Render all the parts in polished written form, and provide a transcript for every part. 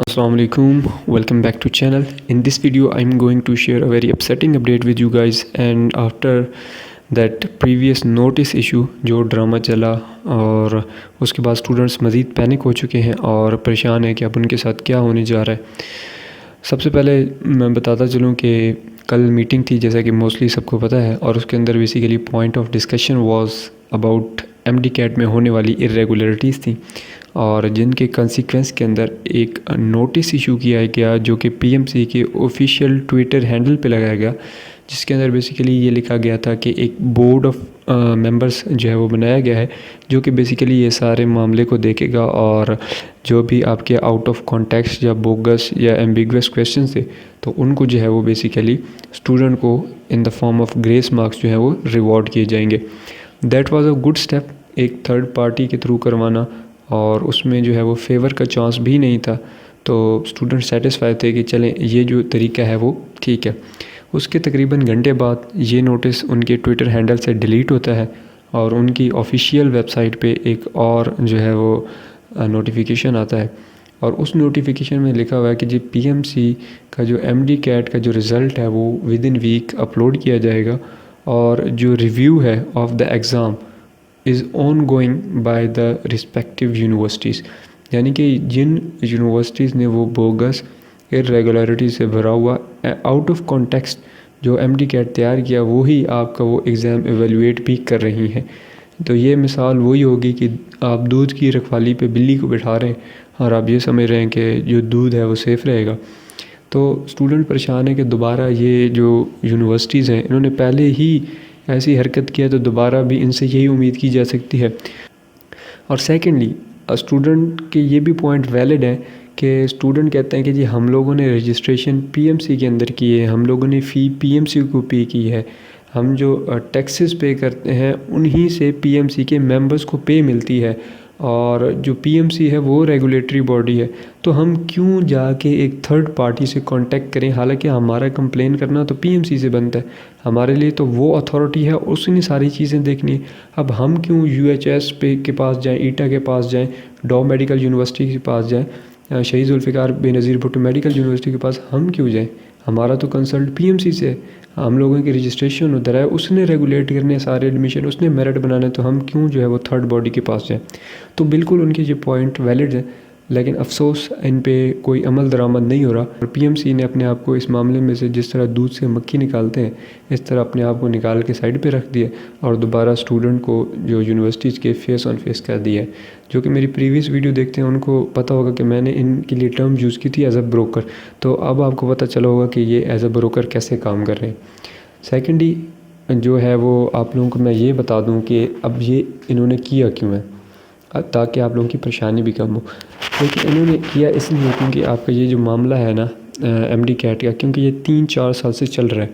Assalamu alaikum, welcome back to channel. In this video I'm going to share a very upsetting update with you guys, and after that previous notice issue جو drama چلا اور اس کے بعد students مزید panic ہو چکے ہیں اور پریشان ہیں کہ اب ان کے ساتھ کیا ہونے جا رہا ہے. سب سے پہلے میں بتاتا چلوں کہ کل میٹنگ تھی جیسا کہ موسٹلی سب کو پتہ ہے، اور اس کے اندر basically point of discussion was about MD-CAT میں ہونے والی irregularities تھیں، اور جن کے کنسیکوینس کے اندر ایک نوٹس ایشو کیا گیا جو کہ PMC کے آفیشیل ٹویٹر ہینڈل پہ لگایا گیا، جس کے اندر بیسیکلی یہ لکھا گیا تھا کہ ایک بورڈ آف ممبرس جو ہے وہ بنایا گیا ہے جو کہ بیسیکلی یہ سارے معاملے کو دیکھے گا، اور جو بھی آپ کے آؤٹ آف کانٹیکسٹ یا بوگس یا ایمبیگوس کویشچنس تھے تو ان کو جو ہے وہ بیسیکلی اسٹوڈنٹ کو in the form of grace marks جو ہے وہ ریوارڈ کیے جائیں گے. That was a good step, ایک تھرڈ پارٹی کے تھرو کروانا، اور اس میں جو ہے وہ فیور کا چانس بھی نہیں تھا، تو اسٹوڈنٹ سیٹسفائی تھے کہ چلیں یہ جو طریقہ ہے وہ ٹھیک ہے. اس کے تقریباً گھنٹے بعد یہ نوٹس ان کے ٹویٹر ہینڈل سے ڈیلیٹ ہوتا ہے، اور ان کی آفیشیل ویب سائٹ پہ ایک اور جو ہے وہ نوٹیفیکیشن آتا ہے، اور اس نوٹیفیکیشن میں لکھا ہوا ہے کہ جی PMC کا جو MD-CAT کا جو رزلٹ ہے وہ ود ان ویک اپلوڈ کیا جائے گا، اور جو ریویو ہے of the exam is ongoing by the respective universities. یعنی کہ جن یونیورسٹیز نے وہ بوگس irregularity سے بھرا ہوا آؤٹ آف کانٹیکسٹ جو MD-CAT تیار کیا وہی آپ کا وہ ایگزام ایویلویٹ بھی کر رہی ہیں. تو یہ مثال وہی ہوگی کہ آپ دودھ کی رکھوالی پہ بلی کو بٹھا رہے ہیں اور آپ یہ سمجھ رہے ہیں کہ جو دودھ ہے وہ سیف رہے گا. تو اسٹوڈنٹ پریشان ہے کہ دوبارہ یہ جو یونیورسٹیز ہیں انہوں نے پہلے ہی ایسی حرکت کیا تو دوبارہ بھی ان سے یہی امید کی جا سکتی ہے. اور سیکنڈلی اسٹوڈنٹ کے یہ بھی پوائنٹ ویلڈ ہے کہ اسٹوڈنٹ کہتے ہیں کہ جی ہم لوگوں نے رجسٹریشن PMC کے اندر کی ہے، ہم لوگوں نے فی PMC کو پے کی ہے، ہم جو ٹیکسز پے کرتے ہیں انہی سے PMC کے ممبرس کو پے ملتی ہے، اور جو PMC ہے وہ ریگولیٹری باڈی ہے، تو ہم کیوں جا کے ایک تھرڈ پارٹی سے کانٹیکٹ کریں؟ حالانکہ ہمارا کمپلین کرنا تو PMC سے بنتا ہے، ہمارے لیے تو وہ اتھارٹی ہے، اس نے ساری چیزیں دیکھنی ہے. اب ہم کیوں UHS کے پاس جائیں، ایٹا کے پاس جائیں، ڈاؤ میڈیکل یونیورسٹی کے پاس جائیں، شہید ذوالفقار بے نظیر بھٹو میڈیکل یونیورسٹی کے پاس ہم کیوں جائیں؟ ہمارا تو کنسلٹ PMC سے ہے، ہم لوگوں کی رجسٹریشن ادھر ہے، اس نے ریگولیٹ کرنے سارے ایڈمیشن، اس نے میرٹ بنانا ہے، تو ہم کیوں جو ہے وہ تھرڈ باڈی کے پاس جائیں؟ تو بالکل ان کے یہ پوائنٹ ویلڈ ہے، لیکن افسوس ان پہ کوئی عمل درآمد نہیں ہو رہا. اور PMC نے اپنے آپ کو اس معاملے میں سے جس طرح دودھ سے مکھی نکالتے ہیں اس طرح اپنے آپ کو نکال کے سائڈ پہ رکھ دیا، اور دوبارہ اسٹوڈنٹ کو جو یونیورسٹیز کے فیس آن فیس کر دیا ہے. جو کہ میری پریویس ویڈیو دیکھتے ہیں ان کو پتہ ہوگا کہ میں نے ان کے لیے ٹرم یوز کی تھی ایز اے بروکر، تو اب آپ کو پتہ چلا ہوگا کہ یہ ایز اے بروکر کیسے کام کر رہے ہیں. سیکنڈلی جو ہے وہ آپ لوگوں کو میں یہ بتا دوں کہ اب یہ انہوں نے کیا کیوں ہے، تاکہ آپ لوگوں کی پریشانی بھی کم ہو. لیکن انہوں نے کیا اس لیے کیونکہ آپ کا یہ جو معاملہ ہے نا MD-CAT کا، کیونکہ یہ 3-4 سال سے چل رہا ہے،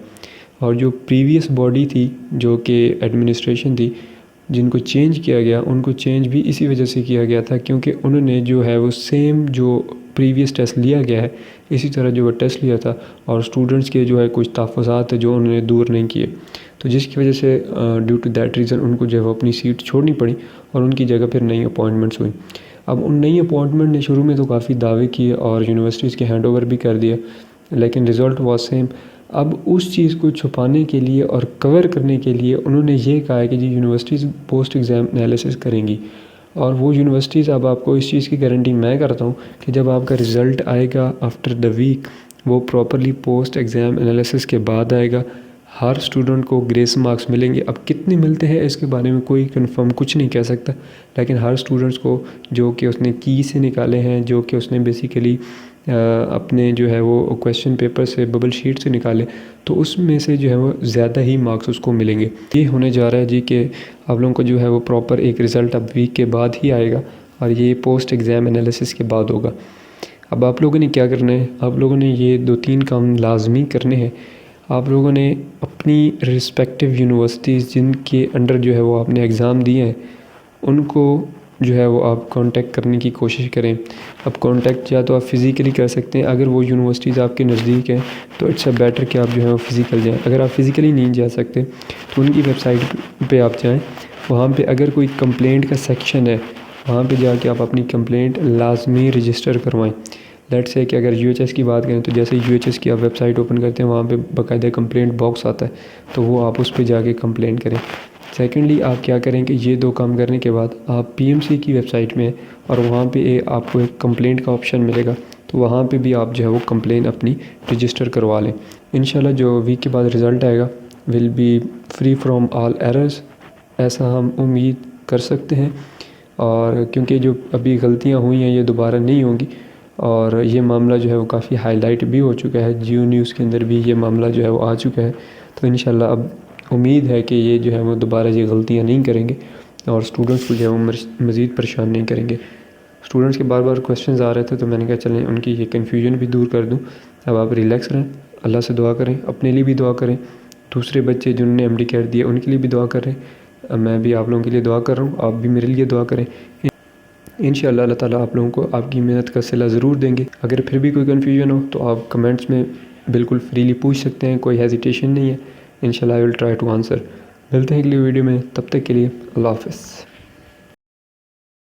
اور جو پریویس باڈی تھی جو کہ ایڈمنسٹریشن تھی جن کو چینج کیا گیا، ان کو چینج بھی اسی وجہ سے کیا گیا تھا کیونکہ انہوں نے جو ہے وہ سیم جو پریویس ٹیسٹ لیا گیا ہے اسی طرح جو وہ ٹیسٹ لیا تھا، اور اسٹوڈنٹس کے جو ہے کچھ تحفظات جو انہوں نے دور نہیں کیے، تو جس کی وجہ سے ڈیو ٹو دیٹ ریزن ان کو جو ہے وہ اپنی سیٹ چھوڑنی پڑی، اور ان کی جگہ پھر نئی اپوائنٹمنٹس ہوئی. اب ان نئی اپوائنٹمنٹ نے شروع میں تو کافی دعوے کیے اور یونیورسٹیز کے ہینڈ اوور بھی کر دیا، لیکن رزلٹ واز سیم. اب اس چیز کو چھپانے کے لیے اور کور کرنے کے لیے انہوں نے یہ کہا ہے کہ جی یونیورسٹیز پوسٹ ایگزام انالیسس کریں گی، اور وہ یونیورسٹیز اب آپ کو اس چیز کی گارنٹی میں کرتا ہوں کہ جب آپ کا رزلٹ آئے گا آفٹر دا ویک وہ پراپرلی پوسٹ ایگزام انالیسس کے بعد آئے گا. ہر اسٹوڈنٹ کو گریس مارکس ملیں گے. اب کتنے ملتے ہیں اس کے بارے میں کوئی کنفرم کچھ نہیں کہہ سکتا، لیکن ہر اسٹوڈنٹس کو جو کہ اس نے کی سے نکالے ہیں، جو کہ اس نے بیسیکلی اپنے جو ہے وہ کویشچن پیپر سے ببل شیٹ سے نکالے، تو اس میں سے جو ہے وہ زیادہ ہی مارکس اس کو ملیں گے. یہ ہونے جا رہا ہے جی کہ آپ لوگوں کو جو ہے وہ پراپر ایک رزلٹ اب ویک کے بعد ہی آئے گا، اور یہ پوسٹ ایگزام انالیسس کے بعد ہوگا. اب آپ لوگوں نے کیا کرنا ہے؟ آپ لوگوں نے یہ 2-3 کام لازمی کرنے ہیں. آپ لوگوں نے اپنی رسپیکٹیو یونیورسٹیز جن کے انڈر جو ہے وہ آپ نے ایگزام دیے ہیں ان کو جو ہے وہ آپ کانٹیکٹ کرنے کی کوشش کریں. اب کانٹیکٹ یا تو آپ فزیکلی کر سکتے ہیں، اگر وہ یونیورسٹیز آپ کے نزدیک ہیں تو اٹس اے بیٹر کہ آپ جو ہے وہ فزیکل جائیں. اگر آپ فزیکلی نہیں جا سکتے تو ان کی ویب سائٹ پہ آپ جائیں، وہاں پہ اگر کوئی کمپلینٹ کا سیکشن ہے وہاں پہ جا کے آپ اپنی کمپلینٹ لازمی رجسٹر کروائیں. لیٹ سے کہ اگر UHS کی بات کریں تو جیسے UHS کی آپ ویب سائٹ اوپن کرتے ہیں وہاں پہ باقاعدہ کمپلینٹ باکس آتا ہے، تو وہ آپ اس پہ جا کے کمپلین کریں۔ سیکنڈلی آپ کیا کریں کہ یہ 2 کام کرنے کے بعد آپ PMC کی ویب سائٹ میں اور وہاں پہ آپ کو ایک کمپلینٹ کا آپشن ملے گا، تو وہاں پہ بھی آپ جو ہے وہ کمپلین اپنی رجسٹر کروا لیں۔ انشاءاللہ جو ویک کے بعد رزلٹ آئے گا will be free from all errors, ایسا ہم امید کر سکتے ہیں، اور کیونکہ جو ابھی غلطیاں ہوئی ہیں یہ دوبارہ نہیں ہوں گی، اور یہ معاملہ جو ہے وہ کافی ہائی لائٹ بھی ہو چکا ہے، جیو نیوز کے اندر بھی یہ معاملہ جو ہے وہ آ چکا ہے، تو انشاءاللہ اب امید ہے کہ یہ جو ہے وہ دوبارہ یہ غلطیاں نہیں کریں گے اور اسٹوڈنٹس کو جو ہے وہ مزید پریشان نہیں کریں گے۔ اسٹوڈنٹس کے بار بار کویسچنز آ رہے تھے تو میں نے کہا چلیں ان کی یہ کنفیوژن بھی دور کر دوں۔ اب آپ ریلیکس رہیں، اللہ سے دعا کریں، اپنے لیے بھی دعا کریں، دوسرے بچے جنہوں نے MD کیٹ دیا ان کے لیے بھی دعا کر رہے ہیں، میں بھی آپ لوگوں کے لیے دعا کر رہا ہوں، آپ بھی میرے لیے دعا کریں۔ انشاءاللہ اللہ تعالیٰ آپ لوگوں کو آپ کی محنت کا صلہ ضرور دیں گے۔ اگر پھر بھی کوئی کنفیوژن ہو تو آپ کمنٹس میں بالکل فریلی پوچھ سکتے ہیں، کوئی ہیزیٹیشن نہیں ہے، انشاءاللہ I will try to answer۔ ملتے ہیں اگلی ویڈیو میں، تب تک کے لیے اللہ حافظ۔